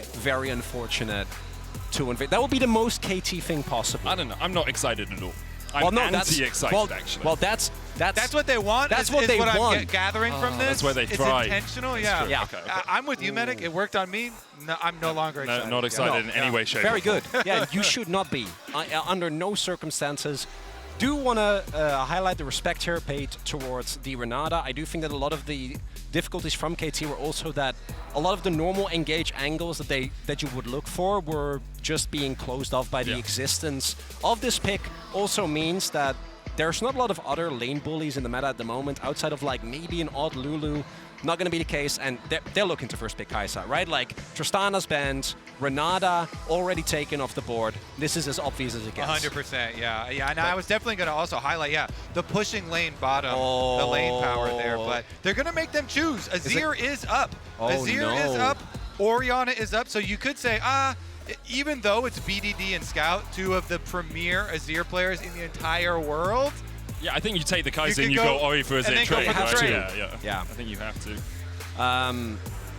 very unfortunate to invade. That would be the most KT thing possible. I don't know. I'm not excited at all. I'm well, no, anti-excited, actually. Well, that's what they want. That's what they want. I'm gathering from this. That's where they it's thrive. Intentional, yeah. Yeah. Okay. I'm with you, Medic. It worked on me. No, I'm no longer excited. Not excited in any way, shape, Very or form. good. Yeah, you should not be. Under no circumstances. Do want to highlight the respect here paid towards the Renata. I do think that a lot of the difficulties from KT were also that a lot of the normal engage angles that you would look for were just being closed off by the existence of this pick. Also means that there's not a lot of other lane bullies in the meta at the moment outside of like maybe an odd Lulu. Not going to be the case, and they're looking to first pick Kai'Sa, right? Like, Tristana's banned, Renata already taken off the board. This is as obvious as it gets. 100%, yeah. And I was definitely going to also highlight, the pushing lane bottom, the lane power there, but they're going to make them choose. Azir is up. Azir is up, Orianna is up, so you could say, even though it's BDD and Scout, two of the premier Azir players in the entire world, yeah, I think you take the Kai'Sa and you go Ori for Azir trade, right? Yeah, I think you have to.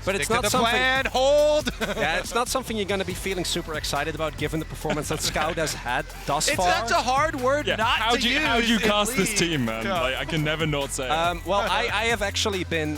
But it's not something. Hold. Yeah, it's not something you're going to be feeling super excited about, given the performance that Scout has had thus far. It's such a hard word not to use. How do you cast this team, man? Like, I can never not say it. Well, I have actually been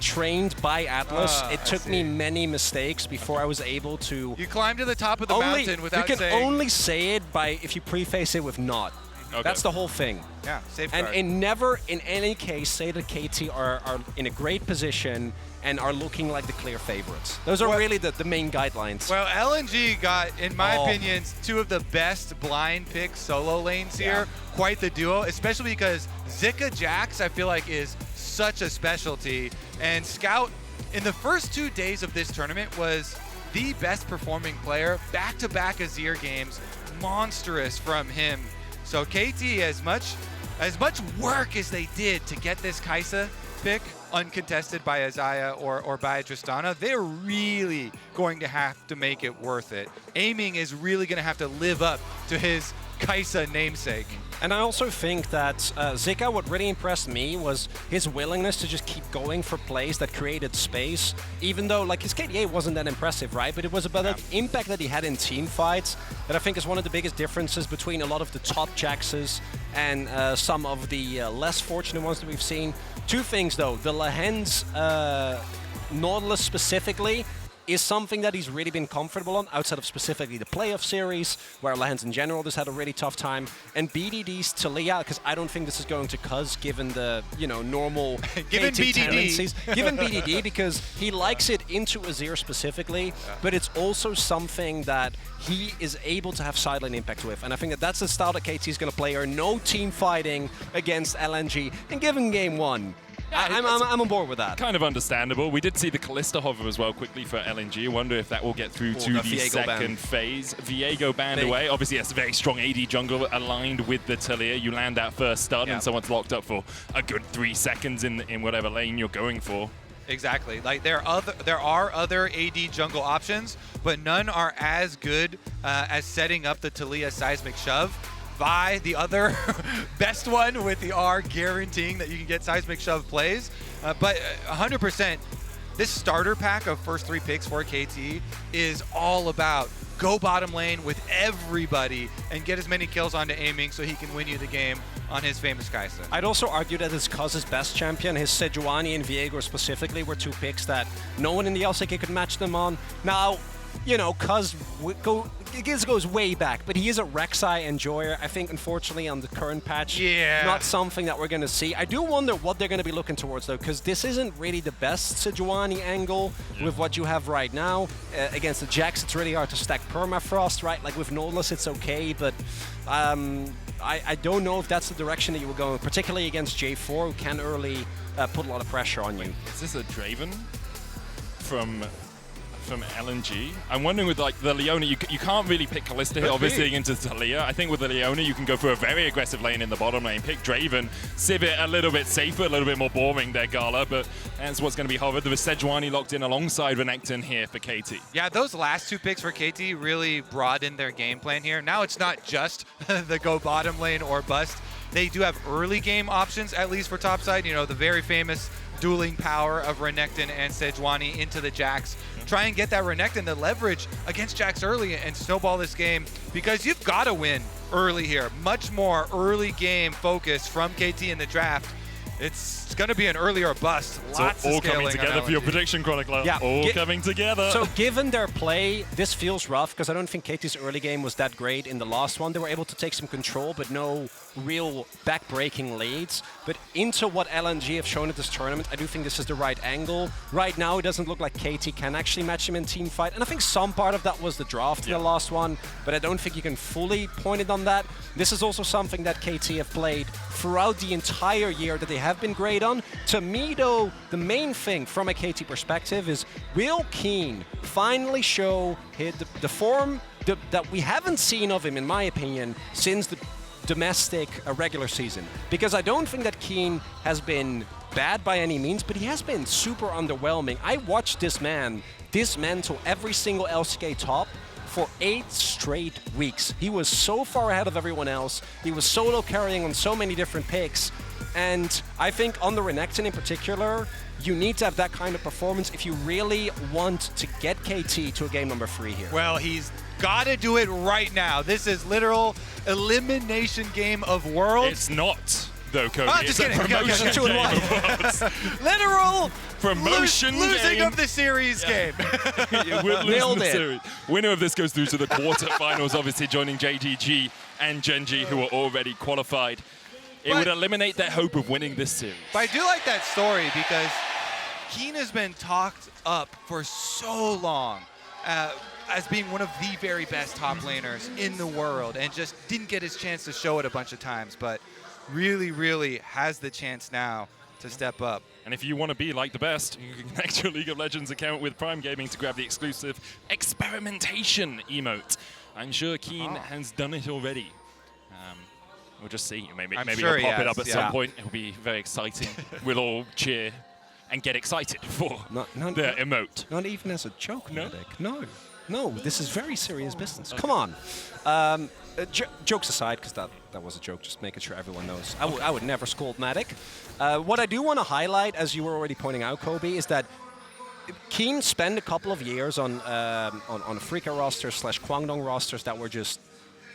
trained by Atlas. It took me many mistakes before I was able to. You climbed to the top of the mountain without saying. You can only say it by if you preface it with not. Okay. That's the whole thing. Yeah, safeguard. And never, in any case, say that KT are in a great position and are looking like the clear favorites. Those are really the main guidelines. Well, LNG got, in my opinion, two of the best blind pick solo lanes here. Quite the duo, especially because Zika Jax, I feel like, is such a specialty. And Scout, in the first 2 days of this tournament, was the best performing player. Back-to-back Azir games, monstrous from him. So KT, as much work as they did to get this Kai'Sa pick uncontested by Isaiah or by Tristana, they're really going to have to make it worth it. Aiming is really going to have to live up to his Kai'Sa namesake. And I also think that Zika, what really impressed me was his willingness to just keep going for plays that created space, even though like his KDA wasn't that impressive, right? But it was about the impact that he had in team fights that I think is one of the biggest differences between a lot of the top Jaxes and some of the less fortunate ones that we've seen. Two things though, the Lehends Nautilus specifically is something that he's really been comfortable on outside of specifically the playoff series, where Lehends in general just had a really tough time. And BDD's Taliyah, because I don't think this is going to cuz given the, normal given KT tendencies. Given BDD, because he likes it into Azir specifically, but it's also something that he is able to have sideline impact with. And I think that that's the style that KT is going to play, or no team fighting against LNG, and given game one. I'm on board with that. Kind of understandable. We did see the Kalista hover as well quickly for LNG. I wonder if that will get through to the second phase. Viego banned away. Obviously, that's a very strong AD jungle aligned with the Taliyah. You land that first stun and someone's locked up for a good 3 seconds in whatever lane you're going for. Exactly. Like there are other AD jungle options, but none are as good as setting up the Taliyah seismic shove. Vi, the other best one with the R guaranteeing that you can get seismic shove plays. But 100%, this starter pack of first 3 picks for KT is all about go bottom lane with everybody and get as many kills onto aiming so he can win you the game on his famous Kai'Sa. I'd also argue that his Cuz's best champion, his Sejuani and Viego specifically, were 2 picks that no one in the LCK could match them on. Now, Cuz goes way back, but he is a Rek'Sai enjoyer. I think, unfortunately, on the current patch, not something that we're going to see. I do wonder what they're going to be looking towards, though, because this isn't really the best Sejuani angle with what you have right now. Against the Jax, it's really hard to stack permafrost, right? Like with Nautilus, it's okay, but I don't know if that's the direction that you were going, particularly against J4, who can early put a lot of pressure on you. Is this a Draven from LNG? I'm wondering with like the Leona, you can't really pick Kalista here, obviously into Taliyah. I think with the Leona, you can go for a very aggressive lane in the bottom lane, pick Draven, Civ it a little bit safer, a little bit more boring there, Gala, but that's what's going to be hovered. There was Sejuani locked in alongside Renekton here for KT. Yeah, those last 2 picks for KT really broadened their game plan here. Now it's not just the go bottom lane or bust. They do have early game options, at least for topside. The very famous dueling power of Renekton and Sejuani into the Jax. Try and get that Renekton to leverage against Jax early and snowball this game, because you've got to win early here. Much more early game focus from KT in the draft. It's going to be an early or bust. Lots so of all scaling coming together for your prediction, Chronicler. Yeah. All coming together. So given their play, this feels rough because I don't think KT's early game was that great in the last one. They were able to take some control, but no real back-breaking leads. But into what LNG have shown at this tournament, I do think this is the right angle. Right now, it doesn't look like KT can actually match him in team fight. And I think some part of that was the draft in the last one, but I don't think you can fully point it on that. This is also something that KT have played throughout the entire year that they have been great on. To me, though, the main thing from a KT perspective is, will Keen finally show the form that we haven't seen of him, in my opinion, since the domestic regular season? Because I don't think that Keen has been bad by any means, but he has been super underwhelming. I watched this man dismantle every single LCK top for 8 straight weeks. He was so far ahead of everyone else. He was solo carrying on so many different picks. And I think on the Renekton in particular, you need to have that kind of performance if you really want to get KT to a game number 3 here. Well, he's got to do it right now. This is literal elimination game of worlds. It's not, though, Cody. Oh, it's just a kidding. promotion Okay. game of worlds. Literal Promotion losing game. of the series game. We're losing Nailed the it. series. Winner of this goes through to the quarterfinals, obviously joining JDG and Genji, who are already qualified. It would eliminate their hope of winning this series. But I do like that story because Keen has been talked up for so long as being one of the very best top laners in the world, and just didn't get his chance to show it a bunch of times, but really, really has the chance now to step up. And if you want to be like the best, you can connect your League of Legends account with Prime Gaming to grab the exclusive experimentation emote. I'm sure Keen has done it already. We'll just see. Maybe sure he'll pop it up yes, at some point. It'll be very exciting. We'll all cheer and get excited for the emote. Not even as a joke, No? Medic. No, this is very serious business. Come on. Jokes aside, because that was a joke, just making sure everyone knows. I would never scold Matic. What I do want to highlight, as you were already pointing out, Kobe, is that Keen spent a couple of years on Afrika rosters / Kwangdong rosters that were just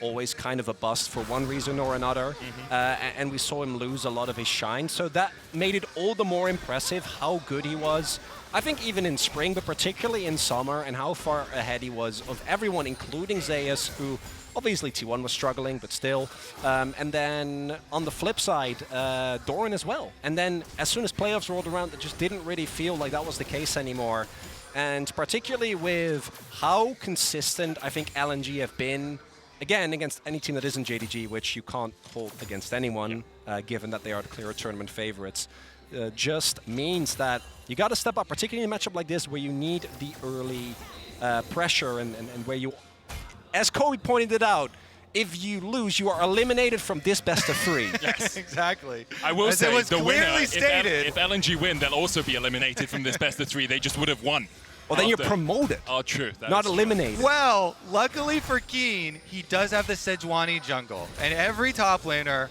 always kind of a bust for one reason or another, and we saw him lose a lot of his shine. So that made it all the more impressive how good he was. I think even in spring, but particularly in summer, and how far ahead he was of everyone, including Zeus, who obviously T1 was struggling, but still. And then on the flip side, Doran as well. And then as soon as playoffs rolled around, it just didn't really feel like that was the case anymore. And particularly with how consistent I think LNG have been, again, against any team that isn't JDG, which you can't hold against anyone, given that they are the clear tournament favorites, just means that you got to step up, particularly in a matchup like this where you need the early pressure and where you, as Kobe pointed it out, if you lose, you are eliminated from this best of 3. Yes, Exactly. I will As say, it was the winner, clearly stated. if LNG win, they'll also be eliminated from this best of 3. They just would have won. Well, then you're After- promoted, Oh, true. That not is true. eliminated. Well, luckily for Keen, he does have the Sejuani jungle. And every top laner,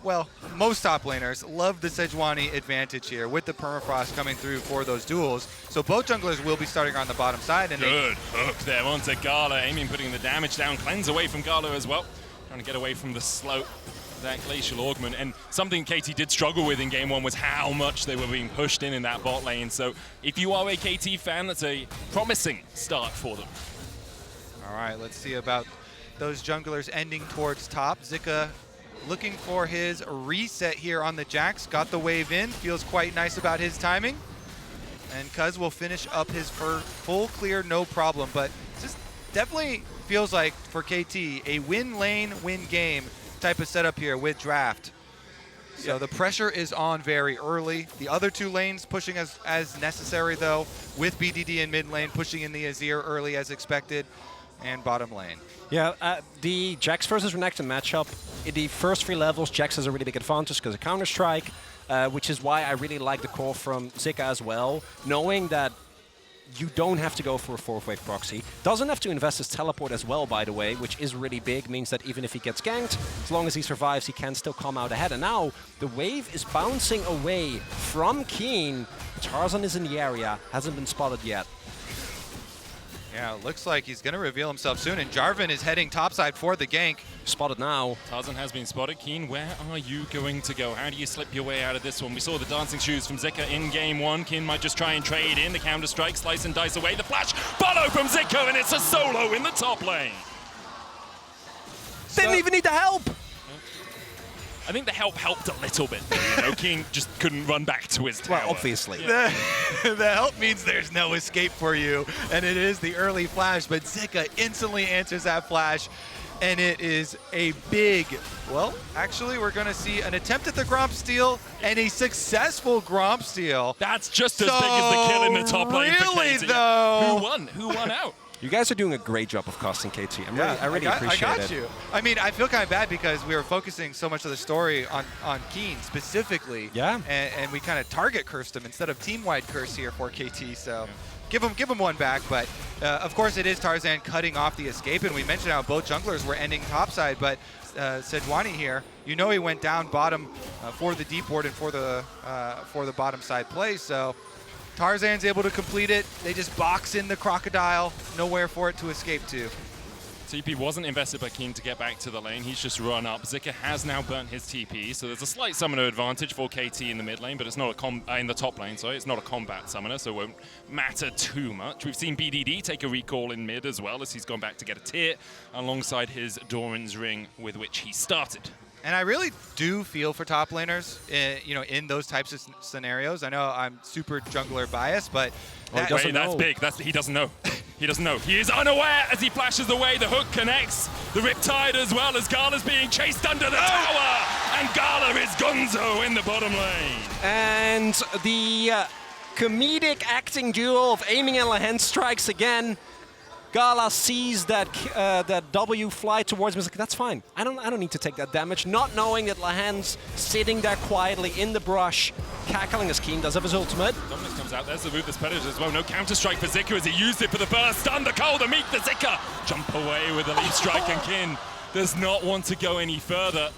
well, most top laners love the Sejuani advantage here with the permafrost coming through for those duels. So both junglers will be starting on the bottom side. And Good hook there onto Gala. Aiming putting the damage down. Cleanse away from Gala as well. Trying to get away from the slope. That glacial augment, and something KT did struggle with in game 1 was how much they were being pushed in that bot lane. So if you are a KT fan, that's a promising start for them. All right, let's see about those junglers ending towards top. Zika looking for his reset here on the Jax. Got the wave in, feels quite nice about his timing. And Cuz will finish up his full clear, no problem. But just definitely feels like for KT, a win lane, win game type of setup here with draft. So the pressure is on very early. The other 2 lanes pushing as necessary though, with BDD in mid lane pushing in the Azir early as expected, and bottom lane. Yeah, the Jax versus Renekton matchup, in the first 3 levels, Jax has a really big advantage because of Counter-Strike, which is why I really like the call from Zika as well, knowing that you don't have to go for a 4th-wave proxy. Doesn't have to invest his teleport as well, by the way, which is really big. Means that even if he gets ganked, as long as he survives, he can still come out ahead. And now the wave is bouncing away from Keen. Tarzan is in the area, hasn't been spotted yet. Yeah, it looks like he's going to reveal himself soon, and Jarvan is heading topside for the gank. Spotted now. Tarzan has been spotted. Keen, where are you going to go? How do you slip your way out of this one? We saw the dancing shoes from Zika in game 1. Keen might just try and trade in the counter-strike, slice and dice away. The flash, follow from Zika, and it's a solo in the top lane. Didn't even need the help! I think the help helped a little bit. You know, King just couldn't run back to his tower. Well, obviously. Yeah. The help means there's no escape for you, and it is the early flash, but Zika instantly answers that flash, and it is a big, well, actually, we're going to see an attempt at the Gromp steal and a successful Gromp steal. That's just as big as the kill in the top lane for really, KT. though? Who won? Who won out? You guys are doing a great job of casting KT. I really appreciate it. I got you. I mean, I feel kind of bad because we were focusing so much of the story on Keen specifically. Yeah. And we kind of target cursed him instead of team-wide curse here for KT. So give him one back. But of course, it is Tarzan cutting off the escape. And we mentioned how both junglers were ending topside. But Sejuani here, you know, he went down bottom for the deep ward and for the bottom side play. So Tarzan's able to complete it. They just box in the crocodile. Nowhere for it to escape to. TP wasn't invested by Keen to get back to the lane. He's just run up. Zika has now burnt his TP, so there's a slight summoner advantage for KT in the mid lane, but it's not in the top lane, sorry. It's not a combat summoner, so it won't matter too much. We've seen BDD take a recall in mid as well as he's gone back to get a tier alongside his Doran's ring with which he started. And I really do feel for top laners, in those types of scenarios. I know I'm super jungler biased, but that's big. He doesn't know. He doesn't know. He is unaware as he flashes away. The hook connects. The Riptide as well as Gala's being chased under the tower. And Gala is gonzo in the bottom lane. And the comedic acting duo of aiming and Lehen strikes again. Gala sees that W fly towards me. He's like, that's fine. I don't need to take that damage. Not knowing that Lahen's sitting there quietly in the brush, cackling as Keen does of his ultimate. Dominus comes out. There's the Ruthless Predator as well. No counter-strike for Zika as he used it for the burst. Stun the cold to meet the Zika. Jump away with the leaf strike, and Keen does not want to go any further.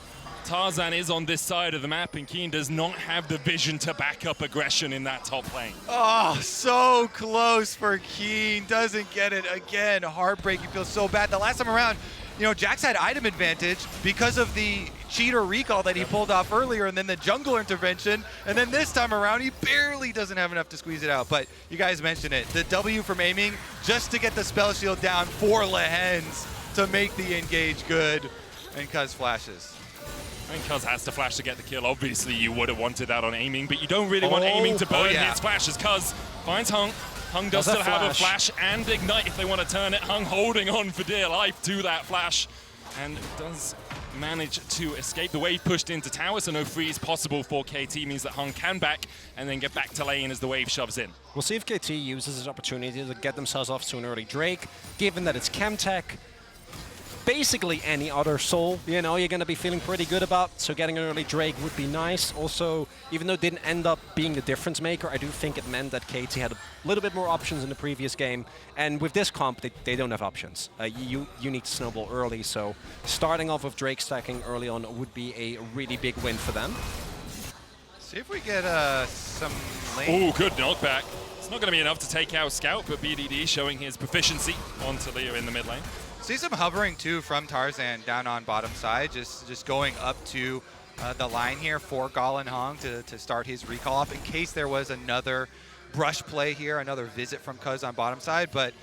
Tarzan is on this side of the map, and Keen does not have the vision to back up aggression in that top lane. Oh, so close for Keen. Doesn't get it again. Heartbreaking. Feels so bad. The last time around, Jax had item advantage because of the cheater recall that he pulled off earlier, and then the jungle intervention. And then this time around, he barely doesn't have enough to squeeze it out. But you guys mentioned it. The W from aiming just to get the spell shield down for Lehens to make the engage good. And Cuz flashes. I think Cuz has to flash to get the kill. Obviously, you would have wanted that on aiming, but you don't really want aiming to burn his flashes. Cuz finds Hung. Hung does still have a flash and ignite if they want to turn it. Hung holding on for dear life to that flash and does manage to escape. The wave pushed into tower, so no freeze possible for KT means that Hung can back and then get back to lane as the wave shoves in. We'll see if KT uses this opportunity to get themselves off to an early Drake, given that it's Chemtech. Basically any other soul, you're going to be feeling pretty good about, so getting an early Drake would be nice. Also, even though it didn't end up being the difference maker, I do think it meant that KT had a little bit more options in the previous game, and with this comp, they don't have options. You need to snowball early, so starting off with Drake stacking early on would be a really big win for them. See if we get some lane. Oh, good knockback. It's not going to be enough to take out Scout, but BDD showing his proficiency on Talia in the mid lane. See some hovering too from Tarzan down on bottom side, just going up to the line here for Gala and Hong to start his recall off in case there was another brush play here, another visit from Cuz on bottom side. But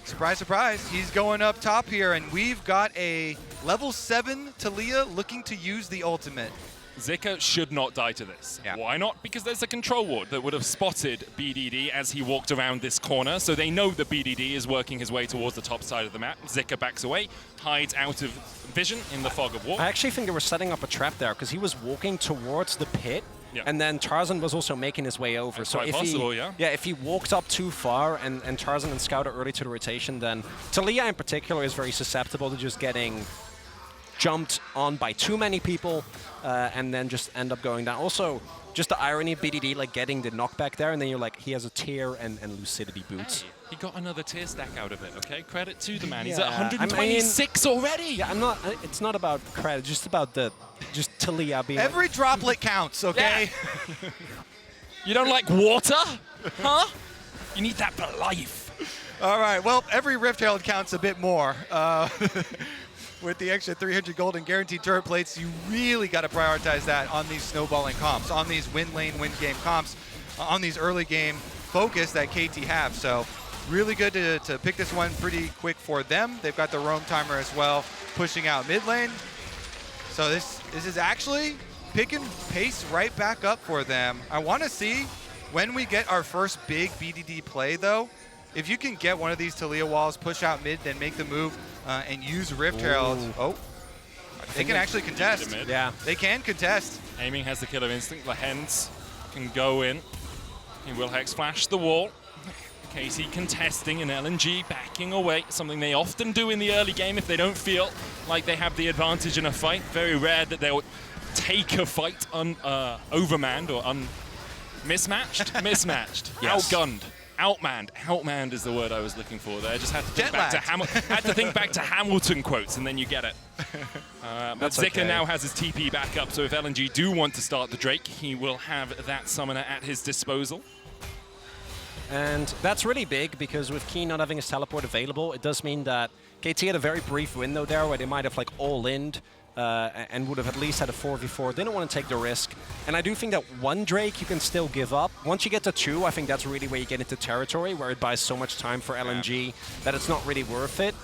surprise, surprise, he's going up top here, and we've got a level 7 Talia looking to use the ultimate. Zika should not die to this. Yeah. Why not? Because there's a control ward that would have spotted BDD as he walked around this corner, so they know that BDD is working his way towards the top side of the map. Zika backs away, hides out of vision in the fog of war. I actually think they were setting up a trap there, because he was walking towards the pit, and then Tarzan was also making his way over. That's so if possible, if he walked up too far and Tarzan and Scout are early to the rotation, then Talia in particular is very susceptible to just getting jumped on by too many people and then just end up going down. Also, just the irony of BDD like getting the knockback there, and then you're like, he has a tier and lucidity boots. Hey, he got another tier stack out of it, okay? Credit to the man. Yeah, He's at 126 already. Yeah, I'm not. It's not about credit. Just about just Taliyah being. Every droplet counts, okay? Yeah. You don't like water, huh? You need that for life. All right. Well, every Rift Herald counts a bit more. With the extra 300 gold and guaranteed turret plates, you really got to prioritize that on these snowballing comps, on these win lane, win game comps, on these early game focus that KT have. So really good to pick this one pretty quick for them. They've got the roam timer as well, pushing out mid lane. So this is actually picking pace right back up for them. I want to see when we get our first big BDD play, though, if you can get one of these Taliyah walls, push out mid, then make the move and use Rift Herald. Oh, they can actually contest. Yeah. They can contest. Aiming has the killer instinct. The Hens can go in. He will Hex Flash the wall. Casey contesting and LNG backing away, something they often do in the early game if they don't feel like they have the advantage in a fight. Very rare that they'll take a fight overmanned or mismatched. Mismatched. Yes. Outgunned. Outmanned. Outmanned is the word I was looking for there. I just had to think back to Hamilton quotes, and then you get it. But Zika okay. now has his TP back up, so if LNG do want to start the Drake, he will have that summoner at his disposal. And that's really big because with Keen not having his teleport available, it does mean that KT had a very brief window there where they might have like all-ined and would have at least had a 4v4. They don't want to take the risk. And I do think that one Drake you can still give up. Once you get to 2, I think that's really where you get into territory where it buys so much time for LNG that it's not really worth it.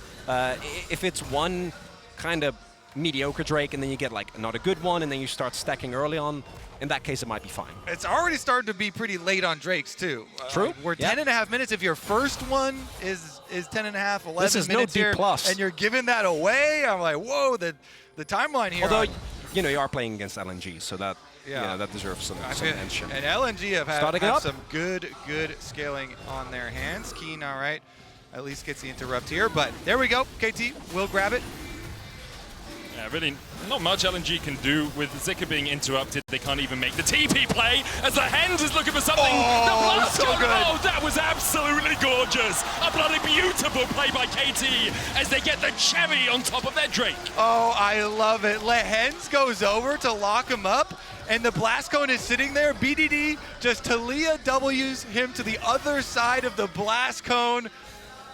If it's one kind of mediocre Drake and then you get like not a good one and then you start stacking early on, in that case it might be fine. It's already starting to be pretty late on Drakes, too. True. We're 10.5 minutes. If your first one is 10.5, 11 this is minutes no here, D+. and you're giving that away, I'm like, whoa, the timeline here. Although, you know, you are playing against LNG, so that Yeah. that deserves some mention. And LNG have Starting had up. some good scaling on their hands. Keen, all right, at least gets the interrupt here. But there we go. KT will grab it. Yeah, really not much LNG can do with Zika being interrupted. They can't even make the TP play as the Hens is looking for something. Oh, the blast so gun- good. Oh, that was absolutely gorgeous. A bloody beautiful play by KT as they get the cherry on top of their Drake. Oh, I love it. Lehens goes over to lock him up, and the blast cone is sitting there. BDD just Taliyah W's him to the other side of the blast cone.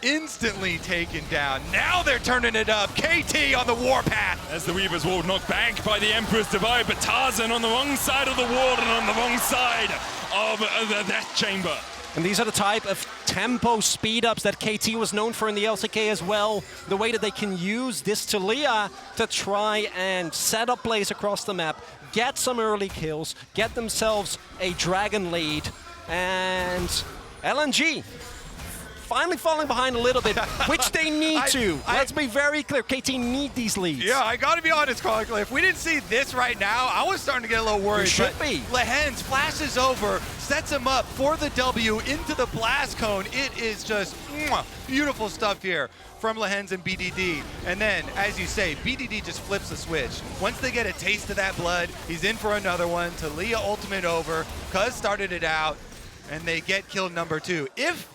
Instantly taken down. Now they're turning it up. KT on the warpath. As the Weaver's Wall knocked back by the Emperor's Divide, but Tarzan on the wrong side of the wall and on the wrong side of the Death Chamber. And these are the type of tempo speed-ups that KT was known for in the LCK as well. The way that they can use this Taliyah to try and set up plays across the map, get some early kills, get themselves a dragon lead, and LNG finally falling behind a little bit, which they need to. Let's be very clear. KT need these leads. Yeah, I got to be honest, Carl. If we didn't see this right now, I was starting to get a little worried. You should be. Lehens flashes over, sets him up for the W into the blast cone. It is just beautiful stuff here from Lehens and BDD. And then, as you say, BDD just flips the switch. Once they get a taste of that blood, he's in for another one. Taliyah ultimate over. Cuz started it out, and they get kill number 2. If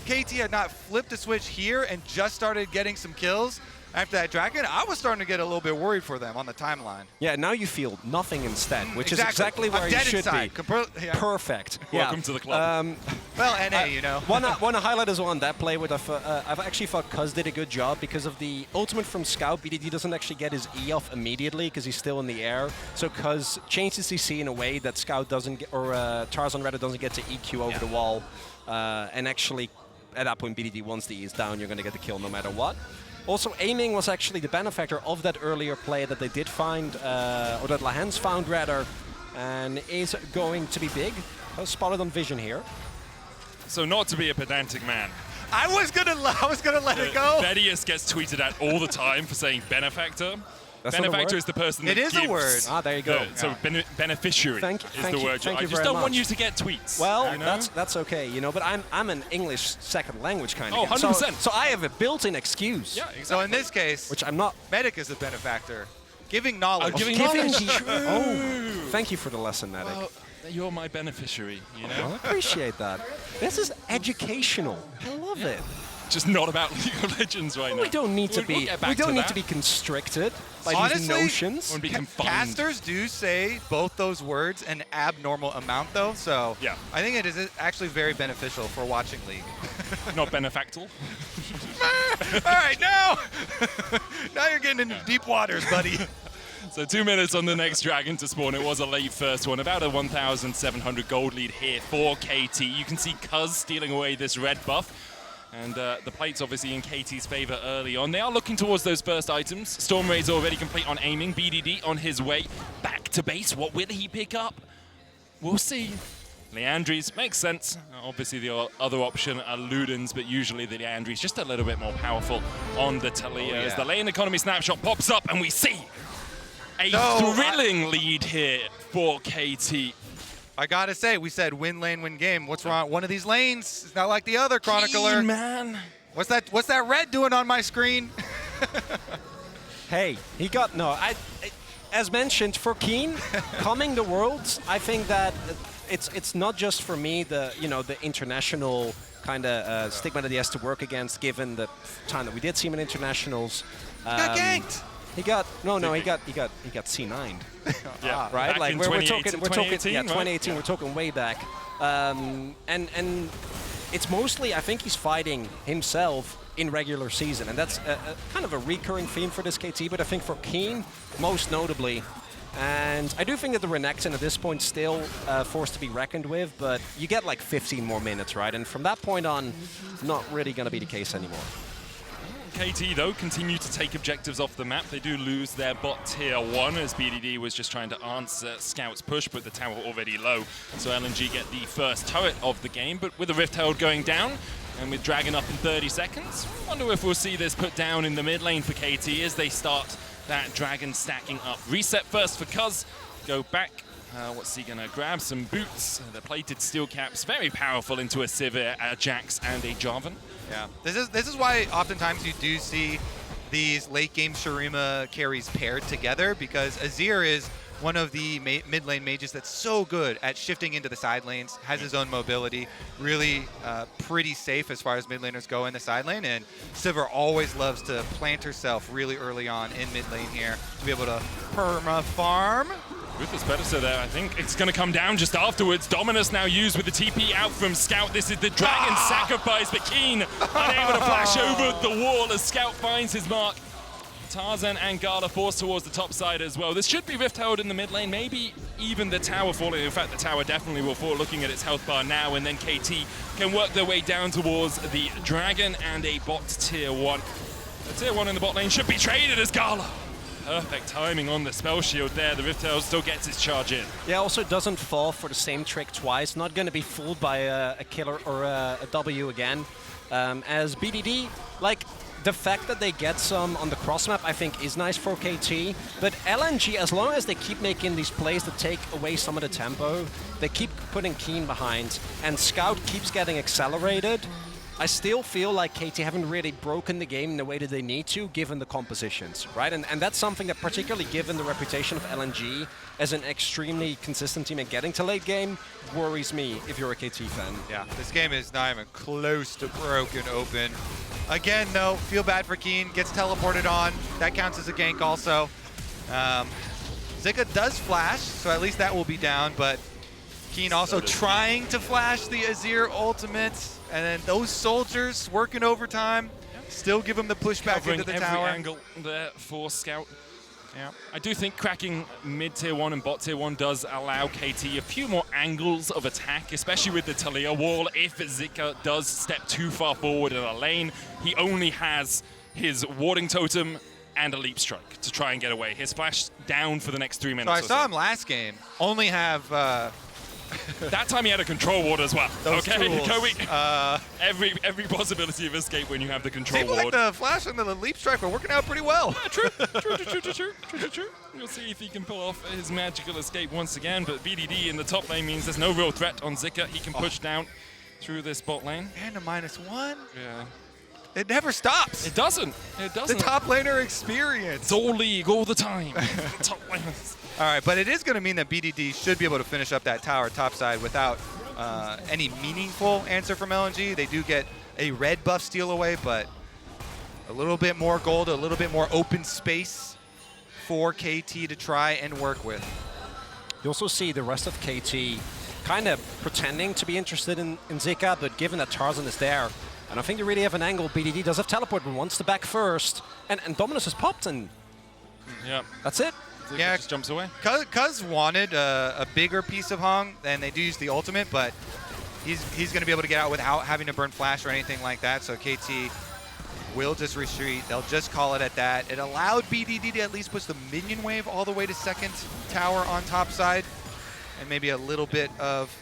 KT had not flipped the switch here and just started getting some kills after that dragon, I was starting to get a little bit worried for them on the timeline. Yeah, now you feel nothing instead, which is Exactly. exactly where I'm you dead should inside. be. Perfect. Welcome to the club. Well, NA, you know. Want to highlight as well on that play with I've actually thought Cuz did a good job because of the ultimate from Scout. BDD doesn't actually get his E off immediately because he's still in the air. So Cuz changes CC in a way that Scout doesn't get, or Tarzan rather doesn't get to EQ over the wall, and actually at that point BDD once the E is down, you're going to get the kill no matter what. Also, aiming was actually the benefactor of that earlier play that they did find, or that Lehens found rather, and is going to be big. Spotted on vision here. So not to be a pedantic man, I was gonna let it go. Vedius gets tweeted at all the time for saying benefactor. That's not a Benefactor word? is the person It that is a gives word. Ah, there you go. So beneficiary Thank is you- the word. thank I you just very don't want much. you to get tweets. Well, you know? that's okay, you know, but I'm an English second language kind of Oh, guy. 100%. So I have a built-in excuse. Yeah, exactly. So in this case, Which I'm not. Medic is the benefactor. Giving knowledge. Giving Giving knowledge. oh, thank you for the lesson, Medic. Well, you're my beneficiary, you know? I appreciate that. This is educational. I love it. Just not about League of Legends right now. We don't need to We'll be. get back We don't to need that. to be constricted by Honestly, these notions. Won't be confined. Casters do say both those words an abnormal amount, though, so Yeah. I think it is actually very beneficial for watching League. Not benefactal. All right, now, now you're getting into deep waters, buddy. So 2 minutes on the next dragon to spawn. It was a late first one. About a 1,700 gold lead here for KT. You can see Cuz stealing away this red buff. And the plate's obviously in KT's favor early on. They are looking towards those first items. Storm Ray's already complete on aiming. BDD on his way back to base. What will he pick up? We'll see. Leandries makes sense. Obviously the other option are Ludens, but usually the Leandries just a little bit more powerful on the Talia. As the lane economy snapshot pops up and we see a thrilling lead here for KT. I gotta say, we said win lane, win game. What's wrong? One of these lanes is not like the other, Chronicler. Man. What's that red doing on my screen? Hey, he got as mentioned for Keen, coming the Worlds. I think that it's not just for me the international kind of stigma that he has to work against, given the time that we did see him in internationals. He got ganked. He got C9'd. Yeah, Right, back like in we're talking, 2018, yeah, right? 2018. We're talking way back, and it's mostly I think he's fighting himself in regular season, and that's a kind of a recurring theme for this KT. But I think for Keen, most notably, and I do think that the Renekton at this point still forced to be reckoned with, but you get like 15 more minutes, right? And from that point on, not really going to be the case anymore. KT, though, continue to take objectives off the map. They do lose their bot tier 1 as BDD was just trying to answer Scout's push, but the tower already low. So LNG get the first turret of the game, but with the Rift Herald going down and with Dragon up in 30 seconds, wonder if we'll see this put down in the mid lane for KT as they start that Dragon stacking up. Reset first for Cuz, go back. What's he gonna grab? Some boots, the plated steel caps, very powerful into a Sivir, a Jax, and a Jarvan. Yeah, this is why oftentimes you do see these late game Shurima carries paired together, because Azir is one of the mid lane mages that's so good at shifting into the side lanes, has his own mobility, really pretty safe as far as mid laners go in the side lane, and Sivir always loves to plant herself really early on in mid lane here to be able to perma farm. Ruthless Predator there, I think it's going to come down just afterwards. Dominus now used with the TP out from Scout. This is the Dragon sacrifice, but Keen unable to flash over the wall as Scout finds his mark. Tarzan and Gala forced towards the top side as well. This should be Rift Herald in the mid lane, maybe even the tower falling. In fact, the tower definitely will fall, looking at its health bar now, and then KT can work their way down towards the Dragon and a bot tier 1. The tier 1 in the bot lane should be traded as Gala. Perfect timing on the spell shield there. The Rift Herald still gets his charge in. Yeah, also doesn't fall for the same trick twice. Not going to be fooled by a killer or a W again. As BDD, like, the fact that they get some on the cross map, I think, is nice for KT. But LNG, as long as they keep making these plays that take away some of the tempo, they keep putting Keen behind, and Scout keeps getting accelerated, I still feel like KT haven't really broken the game in the way that they need to, given the compositions, right? And that's something that, particularly given the reputation of LNG as an extremely consistent team in getting to late game, worries me if you're a KT fan. Yeah, this game is not even close to broken open. Again, though, feel bad for Keen. Gets teleported on. That counts as a gank also. Zika does flash, so at least that will be down, but Keen also trying to flash the Azir ultimate. And then those soldiers working overtime still give him the push back into the every tower. Angle there for Scout. Yeah. I do think cracking mid tier 1 and bot tier 1 does allow KT a few more angles of attack, especially with the Talia wall. If Zika does step too far forward in a lane, he only has his warding totem and a leap strike to try and get away. His flash down for the next 3 minutes. So I saw him last game only have that time he had a control ward as well. Those okay, tools. every possibility of escape when you have the control seemed ward. like the flash and the leap strike were working out pretty well. True. We'll see if he can pull off his magical escape once again, but BDD in the top lane means there's no real threat on Zika. He can push down through this bot lane. And a -1. Yeah. It never stops. It doesn't. It doesn't. The top laner experience. It's all league all the time. Top laners. All right, but it is going to mean that BDD should be able to finish up that tower topside without any meaningful answer from LNG. They do get a red buff steal away, but a little bit more gold, a little bit more open space for KT to try and work with. You also see the rest of KT kind of pretending to be interested in Zika, but given that Tarzan is there, I don't think they really have an angle. BDD does have teleport, but wants to back first. And Dominus has popped, and yeah, that's it. Zika Yeah, just jumps away. Cuz wanted a bigger piece of Hong, and they do use the ultimate, but he's going to be able to get out without having to burn flash or anything like that, so KT will just retreat. They'll just call it at that. It allowed BDD to at least push the minion wave all the way to second tower on top side, and maybe a little bit of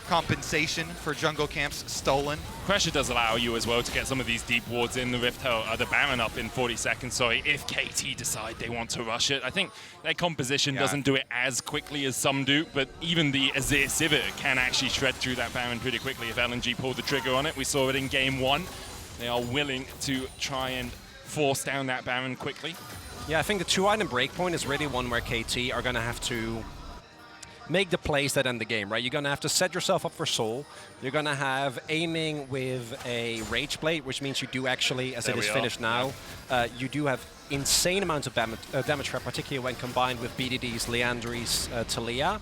compensation for jungle camps stolen. Pressure does allow you as well to get some of these deep wards in the Rift the Baron up in 40 seconds, sorry, if KT decide they want to rush it. I think their composition doesn't do it as quickly as some do, but even the Azir Sivir can actually shred through that Baron pretty quickly if LNG pulled the trigger on it. We saw it in game 1. They are willing to try and force down that Baron quickly. Yeah, I think the 2-item breakpoint is really one where KT are going to have to make the plays that end the game, right? You're going to have to set yourself up for Soul. You're going to have aiming with a Rage Blade, which means you do actually, as it is finished now, you do have insane amounts of damage trap, particularly when combined with BDD's, Liandry's, Talia.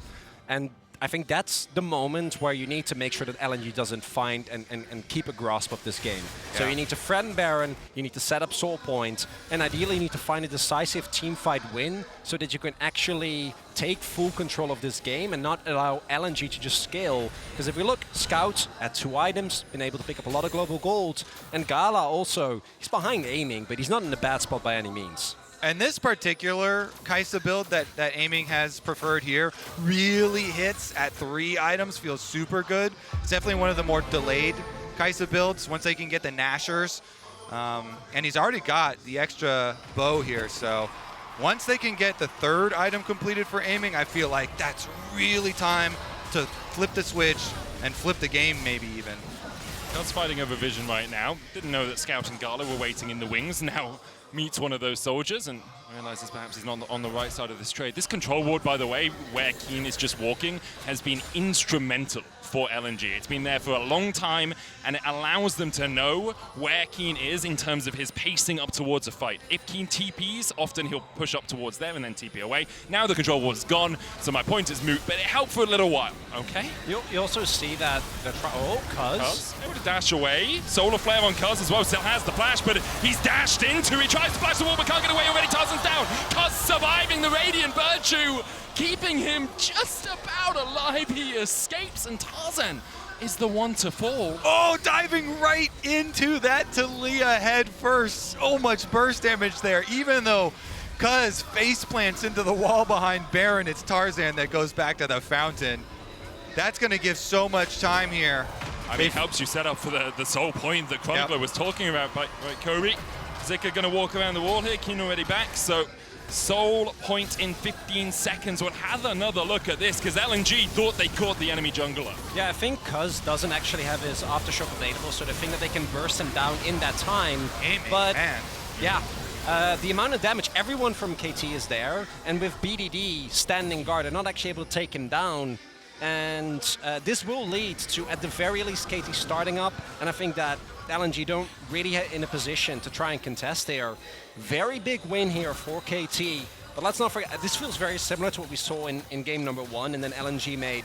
And I think that's the moment where you need to make sure that LNG doesn't find and keep a grasp of this game. So you need to threaten Baron, you need to set up Soul Point, and ideally you need to find a decisive teamfight win so that you can actually take full control of this game and not allow LNG to just scale. Because if we look, Scout at 2 items, been able to pick up a lot of global gold, and Gala also, he's behind aiming, but he's not in a bad spot by any means. And this particular Kai'Sa build that Aiming has preferred here really hits at 3 items, feels super good. It's definitely one of the more delayed Kai'Sa builds once they can get the Nashers. And he's already got the extra bow here, so once they can get the 3rd item completed for Aiming, I feel like that's really time to flip the switch and flip the game maybe even. Scout's fighting over vision right now. Didn't know that Scout and Gala were waiting in the wings. Now meets one of those soldiers and realizes perhaps he's not on the right side of this trade. This control ward, by the way, where Keen is just walking, has been instrumental for LNG. It's been there for a long time, and it allows them to know where Keen is in terms of his pacing up towards a fight. If Keen TPs, often he'll push up towards them and then TP away. Now the control ward is gone, so my point is moot, but it helped for a little while, okay? You also see that Cuz able to dash away. Solar Flare on Cuz as well, still has the flash, but he's dashed into. He tries to flash the wall, but can't get away already. Tarzan's down. Cuz surviving the Radiant Virtue, keeping him just about alive. He escapes, and Tarzan is the one to fall. Oh, diving right into that Talia head first. So much burst damage there, even though Cuz face plants into the wall behind Baron. It's Tarzan that goes back to the fountain. That's going to give so much time here. I mean, it helps you set up for the soul point that Chronicler was talking about by Kobe. Zika going to walk around the wall here. Keen already back, so soul point in 15 seconds. We'll have another look at this because LNG thought they caught the enemy jungler. Yeah, I think Cuz doesn't actually have his Aftershock available, so they think that they can burst him down in that time. But yeah, the amount of damage, everyone from KT is there, and with BDD standing guard, they're not actually able to take him down. And this will lead to, at the very least, KT starting up, and I think that LNG don't really get in a position to try and contest there. Very big win here for KT, but let's not forget, this feels very similar to what we saw in game number 1, and then LNG made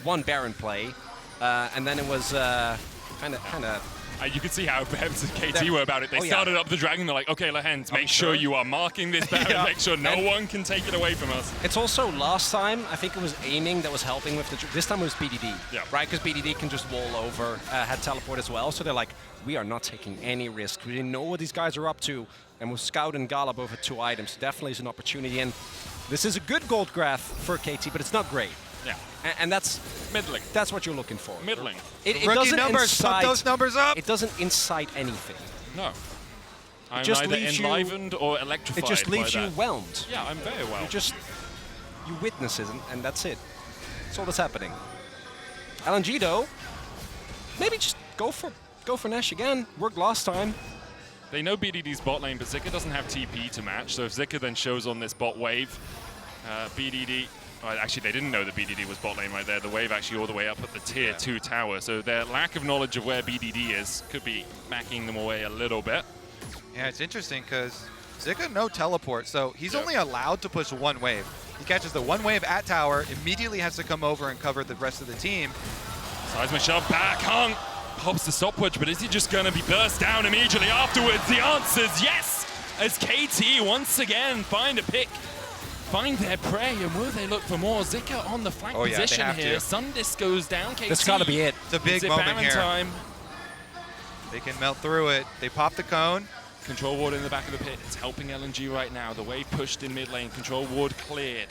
one Baron play, and then it was kind of you can see how perhaps KT were about it. They started up the dragon. They're like, okay, Lehens, make sure you are marking this Baron. Make sure no one can take it away from us. It's also last time, I think it was aiming that was helping with the... This time it was BDD, right? Because BDD can just wall over, had teleport as well. So they're like, we are not taking any risk. We didn't know what these guys are up to. And with Scout and Gala both at 2 items, definitely is an opportunity. And this is a good gold graph for KT, but it's not great. Yeah. And that's middling. That's what you're looking for. Middling. It doesn't numbers, pump those numbers up. It doesn't incite anything. No. I'm just either enlivened or electrified. It just leaves you whelmed. Yeah, I'm very well. You witness it, and that's it. That's all that's happening. LNG though, maybe just go for Go for Nash again. Worked last time. They know BDD's bot lane, but Zika doesn't have TP to match. So if Zika then shows on this bot wave, BDD... Well, actually, they didn't know that BDD was bot lane right there. The wave actually all the way up at the tier 2 tower. So their lack of knowledge of where BDD is could be backing them away a little bit. Yeah, it's interesting because Zika no teleport, so he's only allowed to push one wave. He catches the one wave at tower, immediately has to come over and cover the rest of the team. Seismic shove back, Hung pops the stopwatch, but is he just going to be burst down immediately afterwards? The answer's yes, as KT once again find a pick, find their prey, and will they look for more? Zika on the flank position here. Sundisk goes down, KT. That's got to be it. It's a big moment here. Time. They can melt through it. They pop the cone. Control ward in the back of the pit. It's helping LNG right now. The wave pushed in mid lane. Control ward cleared.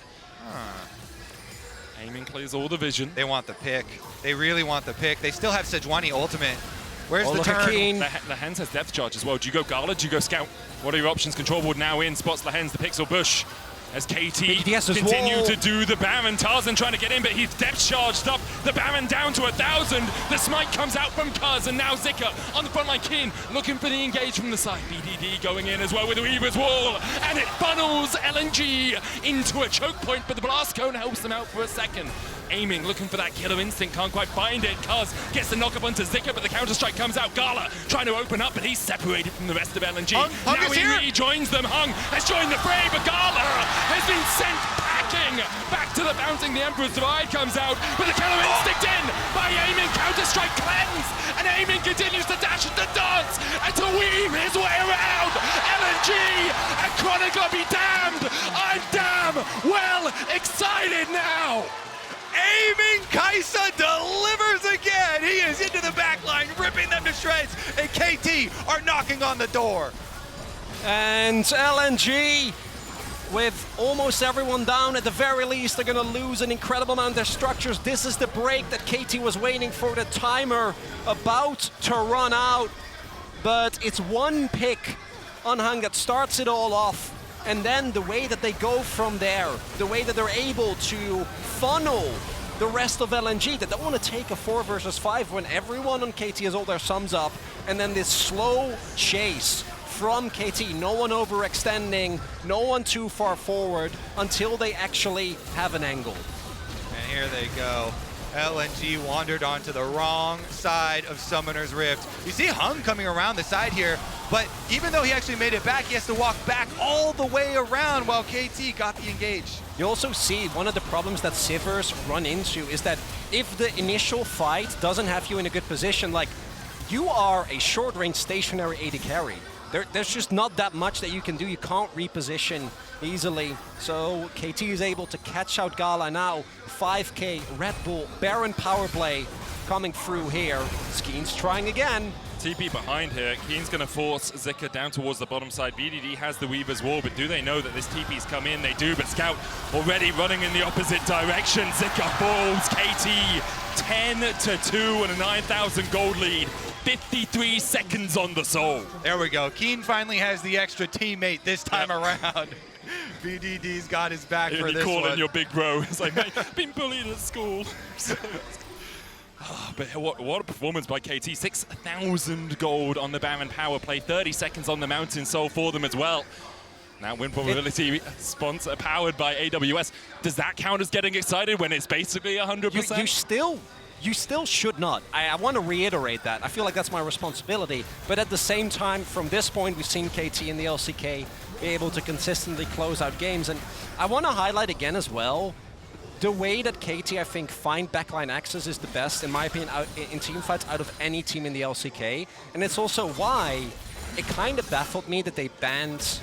Aiming clears all the vision. They want the pick. They really want the pick. They still have Sejuani ultimate. Where's the turn? The Hens has depth charge as well. Do you go Gala? Do you go Scout? What are your options? Control ward now in. Spots the Hens, the Pixel Bush. As KT continue to do the Baron. Tarzan trying to get in, but he's depth charged up. The Baron down to 1,000. The smite comes out from Kuz, and now Zika on the front line. Keen looking for the engage from the side. BDD going in as well with the Weaver's Wall, and it funnels LNG into a choke point, but the blast cone helps them out for a second. Aiming, looking for that killer instinct, can't quite find it. Kuz gets the knock up onto Zika, but the counter-strike comes out. Gala trying to open up, but he's separated from the rest of LNG. Hung now is here. he rejoins them. Hung has joined the fray, but Gala has been sent packing back to the bouncing. The Emperor's Divide comes out, but the killer instinct in by Aiming. Counter-strike cleanse, and Aiming continues to dash and to dance and to weave his way around. LNG and Chronicle be damned. I'm damn well excited now. Aiming Kaisa delivers again. He is into the back line, ripping them to shreds, and KT are knocking on the door. And LNG, with almost everyone down, at the very least, they're going to lose an incredible amount of their structures. This is the break that KT was waiting for, the timer about to run out. But it's one pick on Hung that starts it all off. And then the way that they go from there, the way that they're able to funnel the rest of LNG, that they don't want to take a 4 versus 5 when everyone on KT has all their sums up, and then this slow chase from KT, no one overextending, no one too far forward until they actually have an angle. And here they go. LNG wandered onto the wrong side of Summoner's Rift. You see Hung coming around the side here, but even though he actually made it back, he has to walk back all the way around while KT got the engage. You also see one of the problems that Sivers run into is that if the initial fight doesn't have you in a good position, like, you are a short-range stationary AD carry. There's just not that much that you can do. You can't reposition easily. So KT is able to catch out Gala now. 5K, Red Bull, Baron power play coming through here. Skeen's trying again. TP behind here. Keen's going to force Zika down towards the bottom side. BDD has the Weaver's Wall, but do they know that this TP's come in? They do, but Scout already running in the opposite direction. Zika falls. KT 10-2 and a 9,000 gold lead. 53 seconds on the soul. There we go. Keen finally has the extra teammate this time around. BDD's got his back for this one. Calling your big bro. It's like, mate, been bullied at school. But what a performance by KT. 6,000 gold on the Baron power play. 30 seconds on the Mountain Soul for them as well. Now win probability sponsor powered by AWS. Does that count as getting excited when it's basically 100%? You still should not. I want to reiterate that. I feel like that's my responsibility. But at the same time, from this point, we've seen KT in the LCK be able to consistently close out games. And I want to highlight again as well, the way that KT, I think, find backline access is the best, in my opinion, in teamfights out of any team in the LCK. And it's also why it kind of baffled me that they banned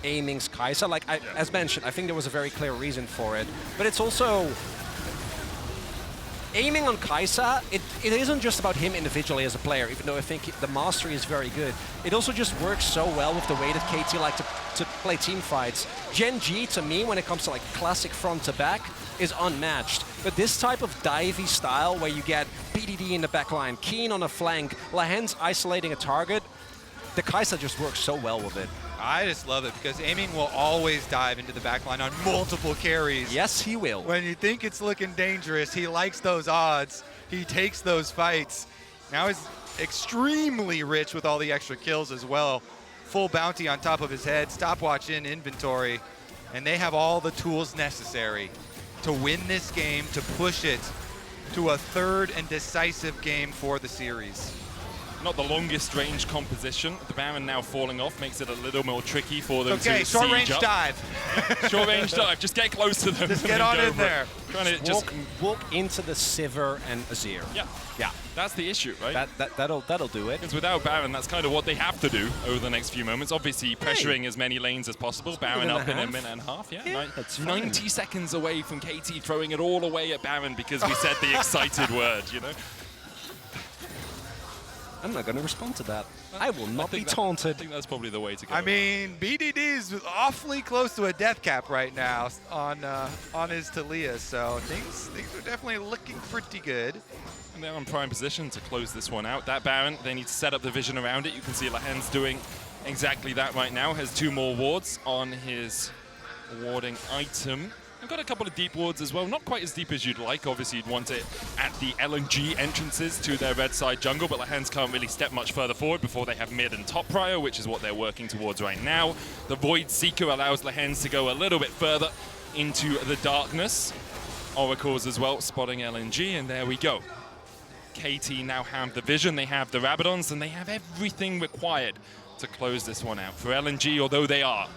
Aiming's Kaisa. Like, as mentioned, I think there was a very clear reason for it. But it's also... Aiming on Kaisa, it isn't just about him individually as a player, even though I think the mastery is very good. It also just works so well with the way that KT like to play team fights. Gen G, to me, when it comes to like classic front to back, is unmatched. But this type of divey style where you get BDD in the backline, Keen on a flank, Lahen's isolating a target, the Kaisa just works so well with it. I just love it because Aiming will always dive into the backline on multiple carries. Yes, he will. When you think it's looking dangerous, he likes those odds. He takes those fights. Now extremely rich with all the extra kills as well. Full bounty on top of his head, stopwatch in inventory, and they have all the tools necessary to win this game, to push it to a third and decisive game for the series. Not the longest range composition. The Baron now falling off makes it a little more tricky for them to Okay, short range siege up. dive. Short range dive. Just get close to them. Just and get then on go in for it. there. Trying to just Walk into the Sivir and Azir. yeah. That's the issue, right? That'll do it. Because without Baron, that's kind of what they have to do over the next few moments. Obviously, pressuring as many lanes as possible. Baron up in a minute and a half. Yeah, that's 90 seconds away from KT throwing it all away at Baron because we said the excited word, you know? I'm not going to respond to that. I will not be I taunted. think that's probably the way to go. I mean, BDD is awfully close to a death cap right now on his Taliyah, so things are definitely looking pretty good. And they're in prime position to close this one out. That Baron, they need to set up the vision around it. You can see Lahen's doing exactly that right now. Has 2 more wards on his warding item. I've got a couple of deep wards as well. Not quite as deep as you'd like. Obviously, you'd want it at the LNG entrances to their red side jungle, but Lahen's can't really step much further forward before they have mid and top prio, which is what they're working towards right now. The Void Seeker allows Lahen's to go a little bit further into the darkness. Oracles as well, spotting LNG, and there we go. KT now have the vision, they have the Rabadons, and they have everything required to close this one out. For LNG, although they are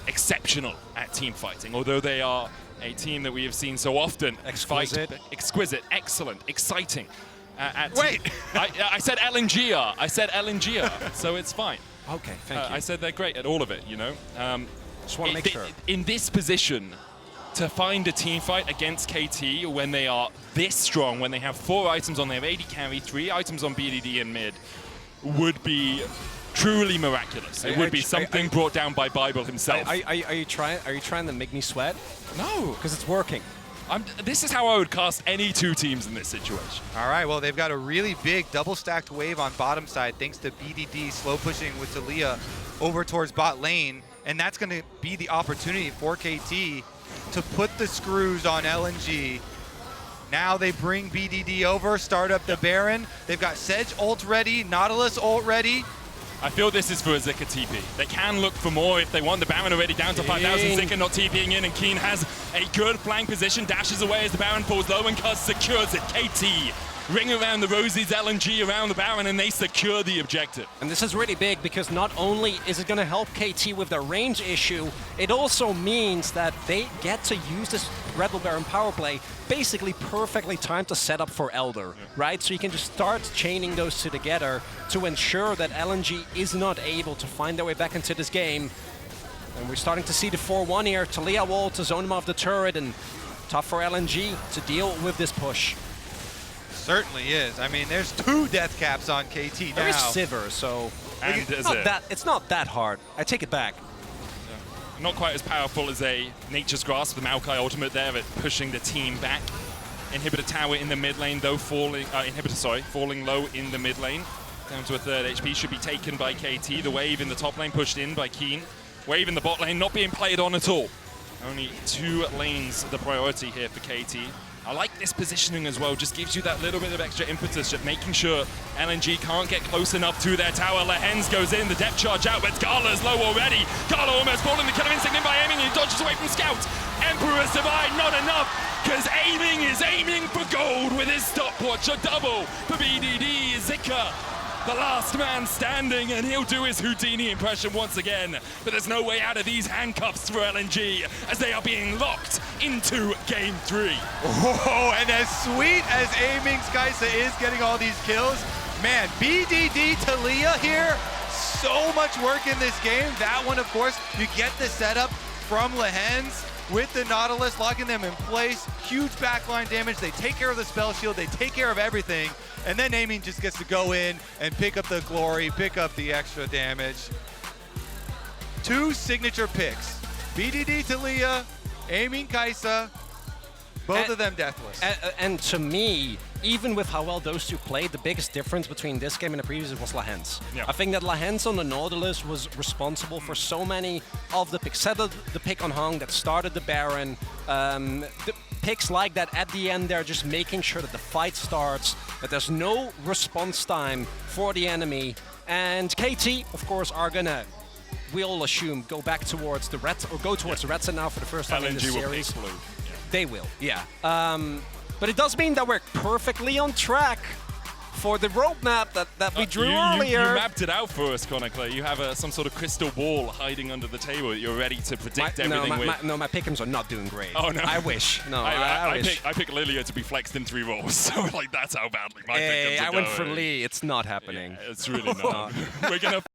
exceptional at team fighting, although they are a team that we have seen so often Exquisite. fight, exquisite, excellent, exciting. Wait! I said LNG-er. I said LNG-er, so it's fine. Okay, thank you. I said they're great at all of it, you know. Just want to make sure. In this position, to find a team fight against KT when they are this strong, when they have 4 items on their AD carry, 3 items on BDD and mid, would be truly miraculous. It would be something brought down by Bible himself. Are you trying to make me sweat? No. Because it's working. This is how I would cast any 2 teams in this situation. All right, well, they've got a really big double-stacked wave on bottom side thanks to BDD slow pushing with Taliyah over towards bot lane, and that's going to be the opportunity for KT to put the screws on LNG. Now they bring BDD over, start up the Baron. They've got Sedge ult ready, Nautilus ult ready. I feel this is for a Zika TP. They can look for more if they want. The Baron already down to 5,000. Zika not TPing in, and Keen has a good flank position. Dashes away as the Baron falls low, and Cuz secures it. KT ring around the Rosies, LNG around the Baron, and they secure the objective. And this is really big because not only is it going to help KT with their range issue, it also means that they get to use this Red Bull Baron power play basically perfectly timed to set up for Elder, right? So you can just start chaining those 2 together to ensure that LNG is not able to find their way back into this game. And we're starting to see the 4-1 here. Taliyah wall to zone him off the turret, and tough for LNG to deal with this push. Certainly is. I mean, there's 2 death caps on KT now. There is Sivir, so And it's not that hard. I take it back. Not quite as powerful as a Nature's Grasp, the Maokai ultimate there at pushing the team back. Inhibitor tower in the mid lane, though, falling low in the mid lane. Down to a 3rd HP, should be taken by KT. The wave in the top lane pushed in by Keen. Wave in the bot lane not being played on at all. Only 2 lanes the priority here for KT. I like this positioning as well, just gives you that little bit of extra impetus, just making sure LNG can't get close enough to their tower. Lahen's goes in, the depth charge out, but Gala's low already. Gala almost falling the killer instinct in by aiming, he dodges away from Scout. Emperor's Divide, not enough, because aiming is aiming for gold with his stopwatch, a double for BDD. Zika, the last man standing, and he'll do his Houdini impression once again. But there's no way out of these handcuffs for LNG as they are being locked into Game 3. Oh, and as sweet as aiming Skysa is getting all these kills, man, BDD Taliyah here, so much work in this game. That one, of course, you get the setup from Lahen's with the Nautilus, locking them in place. Huge backline damage. They take care of the spell shield. They take care of everything. And then Aiming just gets to go in and pick up the glory, pick up the extra damage. 2 signature picks. BDD Taliyah, Aiming Kaisa, both of them deathless. And to me, even with how well those 2 played, the biggest difference between this game and the previous was Lahen's. Yeah. I think that Lahen's on the Nautilus was responsible for so many of the picks. Settled the pick on Hong that started the Baron. picks like that at the end, they're just making sure that the fight starts, that there's no response time for the enemy. And KT, of course, are gonna, we'll assume, go back towards the red, or go towards the red side now for the first time in the LNG will series. pick blue. They will, yeah. But it does mean that we're perfectly on track for the roadmap that we drew earlier. You mapped it out for us, Chronicler. You have some sort of crystal ball hiding under the table. You're ready to predict everything with. No, my pick'ems are not doing great. Oh, no. I wish. No, I wish. I pick Lilia to be flexed in 3 rolls, so like that's how badly my pick'ems are I went going. for Lee. It's not happening. Yeah, it's really not. We're gonna